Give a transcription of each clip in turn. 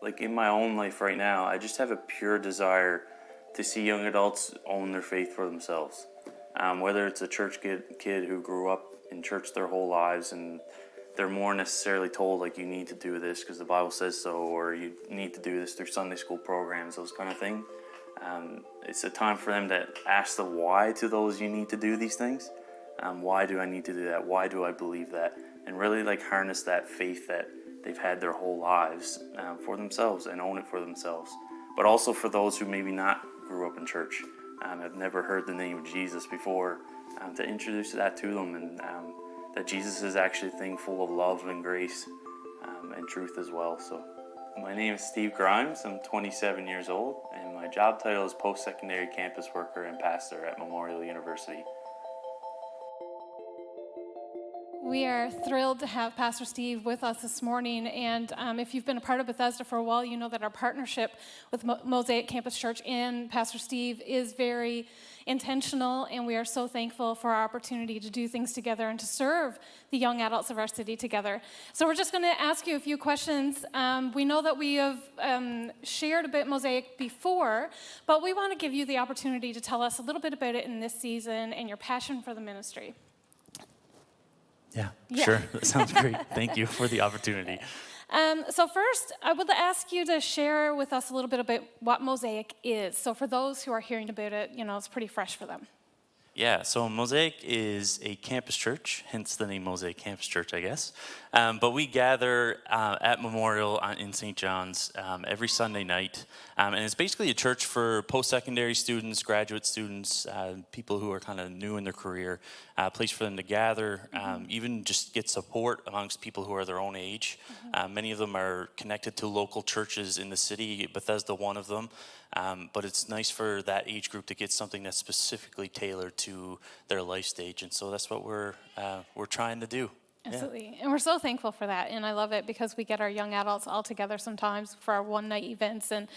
like in my own life right now, I just have a pure desire to see young adults own their faith for themselves. Whether it's a church kid who grew up in church their whole lives and they're more necessarily told, like, you need to do this because the Bible says so, or you need to do this through Sunday school programs, those kind of things. It's a time for them to ask the why to those you need to do these things. Why do I need to do that? Why do I believe that? And really like harness that faith that they've had their whole lives for themselves and own it for themselves. But also for those who maybe not grew up in church, have never heard the name of Jesus before, to introduce that to them, and that Jesus is actually a thing full of love and grace and truth as well. So my name is Steve Grimes. I'm 27 years old, and my job title is Postsecondary Campus Worker and Pastor at Memorial University. We are thrilled to have Pastor Steve with us this morning, and if you've been a part of Bethesda for a while, you know that our partnership with Mosaic Campus Church and Pastor Steve is very intentional, and we are so thankful for our opportunity to do things together and to serve the young adults of our city together. So we're just going to ask you a few questions. We know that we have shared about Mosaic before, but we want to give you the opportunity to tell us a little bit about it in this season and your passion for the ministry. Yeah, sure. That sounds great. Thank you for the opportunity. So first, I would ask you to share with us a little bit about what Mosaic is. So for those who are hearing about it, you know, it's pretty fresh for them. Yeah, so Mosaic is a campus church, hence the name Mosaic Campus Church, I guess. But we gather at Memorial in St. John's every Sunday night. And it's basically a church for post-secondary students, graduate students, people who are kind of new in their career, a place for them to gather, even just get support amongst people who are their own age. Many of them are connected to local churches in the city, Bethesda one of them. But it's nice for that age group to get something that's specifically tailored to their life stage, and so that's what we're trying to do. Absolutely. Yeah. And we're so thankful for that. And I love it because we get our young adults all together sometimes for our one-night events and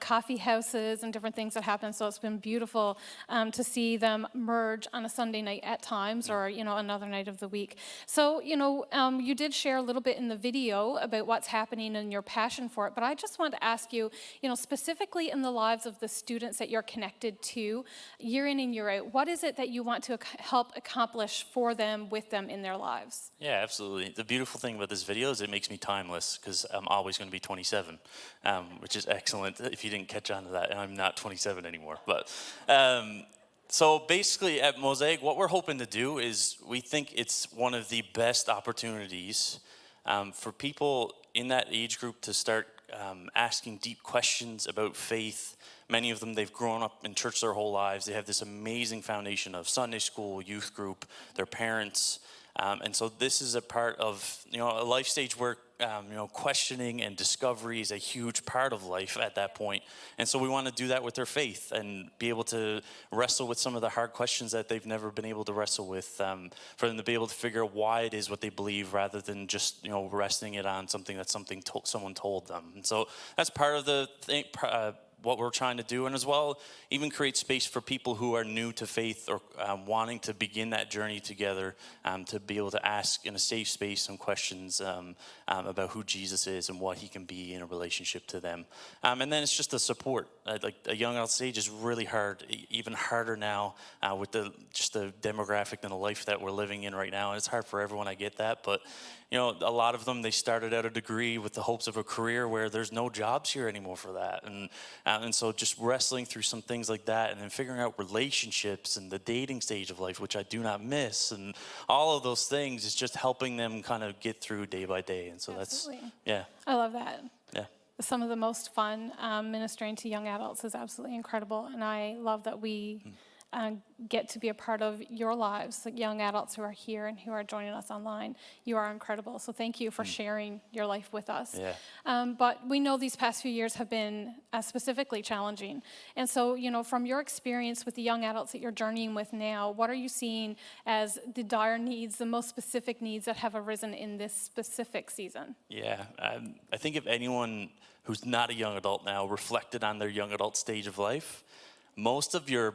coffee houses and different things that happen. So it's been beautiful to see them merge on a Sunday night at times, or, you know, another night of the week. So, you know, you did share a little bit in the video about what's happening and your passion for it. But I just want to ask you, you know, specifically in the lives of the students that you're connected to year in and year out, what is it that you want to help accomplish for them, with them in their lives? Yeah, absolutely. The beautiful thing about this video is it makes me timeless, because I'm always going to be 27, which is excellent if you didn't catch on to that. And I'm not 27 anymore. But so basically at Mosaic, what we're hoping to do is we think it's one of the best opportunities for people in that age group to start asking deep questions about faith. Many of them, they've grown up in church their whole lives. They have this amazing foundation of Sunday school, youth group, their parents. And so this is a part of, you know, a life stage where, you know, questioning and discovery is a huge part of life at that point. And so we want to do that with their faith and be able to wrestle with some of the hard questions that they've never been able to wrestle with, for them to be able to figure out why it is what they believe, rather than just, you know, resting it on something that someone told them. And so that's part of the thing, what we're trying to do, and as well even create space for people who are new to faith or wanting to begin that journey together, to be able to ask in a safe space some questions about who Jesus is and what he can be in a relationship to them. And then it's just the support. Like a young adult stage is really hard, even harder now with the demographic and the life that we're living in right now. And it's hard for everyone, I get that, but you know, a lot of them, they started out a degree with the hopes of a career where there's no jobs here anymore for that. And so just wrestling through some things like that, and then figuring out relationships and the dating stage of life, which I do not miss, and all of those things is just helping them kind of get through day by day. And so Absolutely. That's, yeah. I love that. Yeah. Some of the most fun ministering to young adults is absolutely incredible. And I love that we get to be a part of your lives, like young adults who are here and who are joining us online. You are incredible. So thank you for sharing your life with us. Yeah. But we know these past few years have been specifically challenging. And so, you know, from your experience with the young adults that you're journeying with now, what are you seeing as the dire needs, the most specific needs that have arisen in this specific season? Yeah. I think if anyone who's not a young adult now reflected on their young adult stage of life, most of your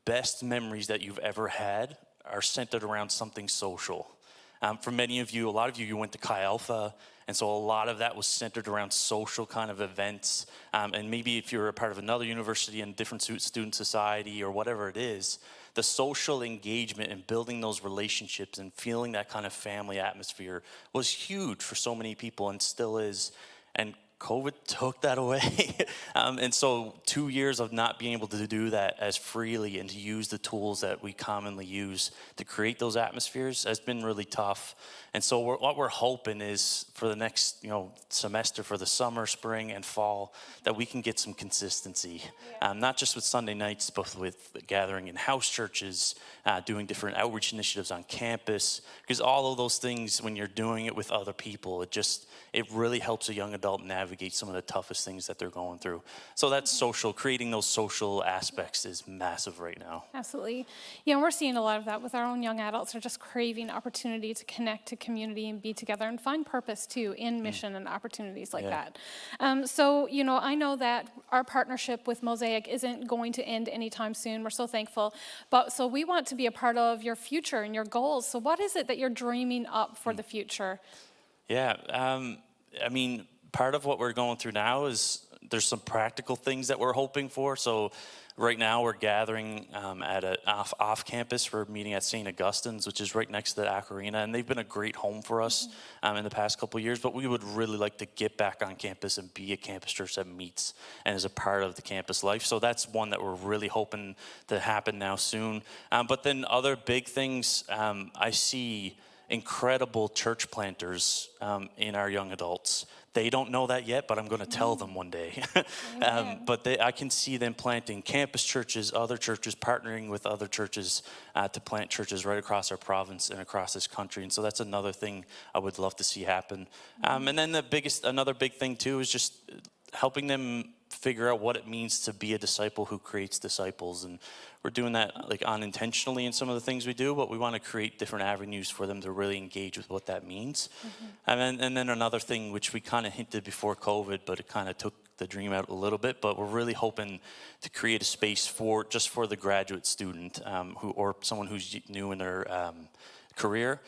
best memories that you've ever had are centered around something social. For many of you, a lot of you went to Chi Alpha, and so a lot of that was centered around social kind of events. And maybe if you're a part of another university and different student society or whatever it is, the social engagement and building those relationships and feeling that kind of family atmosphere was huge for so many people and still is. And COVID took that away. And so 2 years of not being able to do that as freely and to use the tools that we commonly use to create those atmospheres has been really tough. And so what we're hoping is for the next semester, for the summer, spring, and fall, that we can get some consistency, not just with Sunday nights, but with gathering in house churches, doing different outreach initiatives on campus, because all of those things, when you're doing it with other people, it really helps a young adult navigate some of the toughest things that they're going through. So that's social, creating those social aspects is massive right now. Absolutely. Yeah, and we're seeing a lot of that with our own young adults. They're just craving opportunity to connect to community and be together and find purpose too in mission and opportunities like that. So, I know that our partnership with Mosaic isn't going to end anytime soon. We're so thankful. But so we want to be a part of your future and your goals. So what is it that you're dreaming up for the future? Yeah, part of what we're going through now is there's some practical things that we're hoping for. So right now we're gathering at an off campus. We're meeting at St. Augustine's, which is right next to the Ac Arena, and they've been a great home for us in the past couple of years. But we would really like to get back on campus and be a campus church that meets and is a part of the campus life. So that's one that we're really hoping to happen now soon. But then other big things, I see incredible church planters in our young adults. They don't know that yet, but I'm going to tell them one day. I can see them planting campus churches, other churches, partnering with other churches to plant churches right across our province and across this country. And so that's another thing I would love to see happen. And then another big thing too is just helping them figure out what it means to be a disciple who creates disciples. And we're doing that like unintentionally in some of the things we do, but we want to create different avenues for them to really engage with what that means. And then another thing, which we kind of hinted before COVID, but it kind of took the dream out a little bit, but we're really hoping to create a space for the graduate student or someone who's new in their career,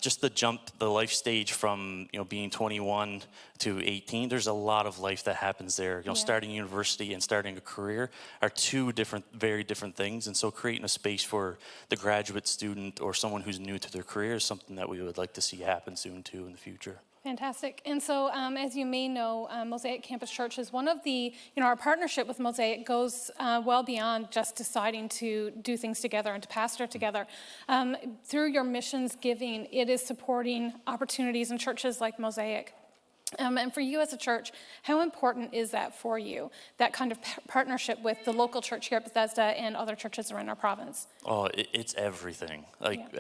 just the life stage from being 21 to 18. There's a lot of life that happens there. Starting university and starting a career are two very different things. And so creating a space for the graduate student or someone who's new to their career is something that we would like to see happen soon too in the future. Fantastic. And so, as you may know, Mosaic Campus Church is one of the, our partnership with Mosaic goes well beyond just deciding to do things together and to pastor together. Through your missions giving, it is supporting opportunities in churches like Mosaic. And for you as a church, how important is that for you, that kind of partnership with the local church here at Bethesda and other churches around our province? Oh, it's everything. Like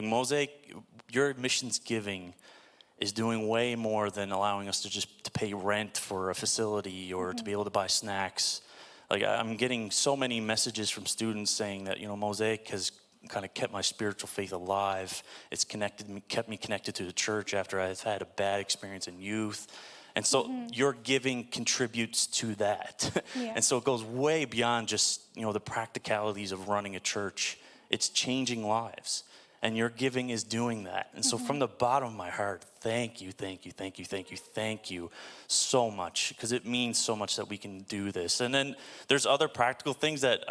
Mosaic, your missions giving is doing way more than allowing us to pay rent for a facility or to be able to buy snacks. Like I'm getting so many messages from students saying that Mosaic has kind of kept my spiritual faith alive. It's kept me connected to the church after I've had a bad experience in youth. And so your giving contributes to that. And so it goes way beyond just the practicalities of running a church. It's changing lives. And your giving is doing that. And so from the bottom of my heart, thank you so much, because it means so much that we can do this. And then there's other practical things that,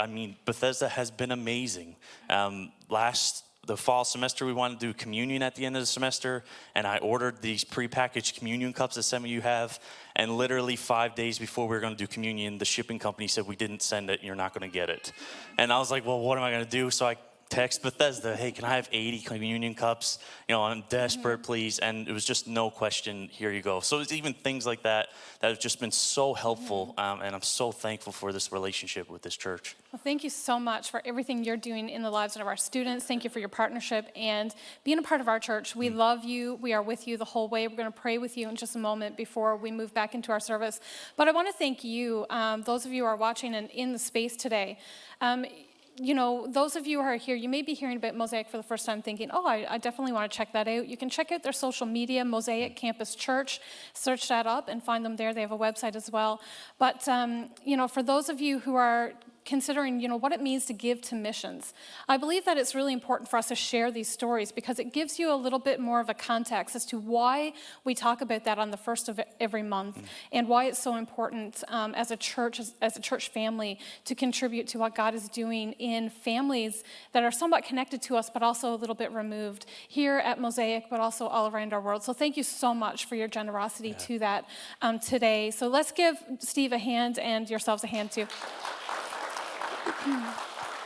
Bethesda has been amazing. The fall semester, we wanted to do communion at the end of the semester, and I ordered these prepackaged communion cups that some of you have, and literally 5 days before we were going to do communion, the shipping company said, we didn't send it, and you're not going to get it. And I was like, well, what am I going to do? So I text Bethesda, hey, can I have 80 communion cups? I'm desperate, please. And it was just no question, here you go. So it's even things like that have just been so helpful, and I'm so thankful for this relationship with this church. Well, thank you so much for everything you're doing in the lives of our students. Thank you for your partnership and being a part of our church. We love you. We are with you the whole way. We're going to pray with you in just a moment before we move back into our service. But I want to thank you, those of you who are watching and in the space today. Those of you who are here, you may be hearing about Mosaic for the first time thinking, I definitely want to check that out. You can check out their social media, Mosaic Campus Church. Search that up and find them there. They have a website as well. But, for those of you who are considering, what it means to give to missions. I believe that it's really important for us to share these stories because it gives you a little bit more of a context as to why we talk about that on the first of every month and why it's so important as a church family to contribute to what God is doing in families that are somewhat connected to us but also a little bit removed here at Mosaic but also all around our world. So thank you so much for your generosity to that today. So let's give Steve a hand and yourselves a hand too.